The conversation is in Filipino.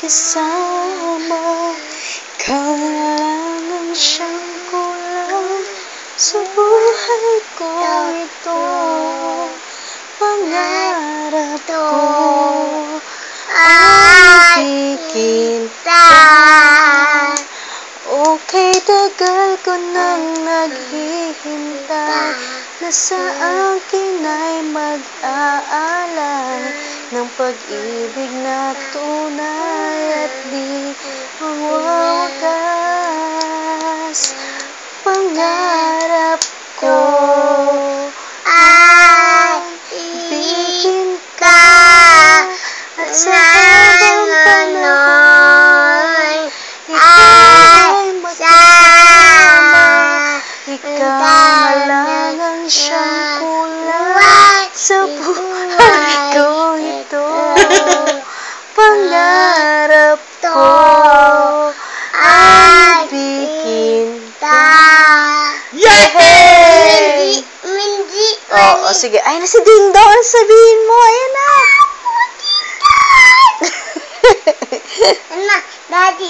kasama. Ikaw na lang ang siyang kulang sa buhay ko ito. Pangarap ko ay kita. Okay, tagal ko nang naghihintay na sa akin ay mag-aalay ng pag-ibig na tunay at di mangwawakas. Pangarap ko ay ibigin ka at sa habang panahon ay magkasama. Ikaw na lang ang siyang kulang sa buhay ko ito. Pangarap ko ay ibigin ka. Yay! Oo, sige. Ay na si Ding Dong. Sabihin mo. Ayan na. Daddy.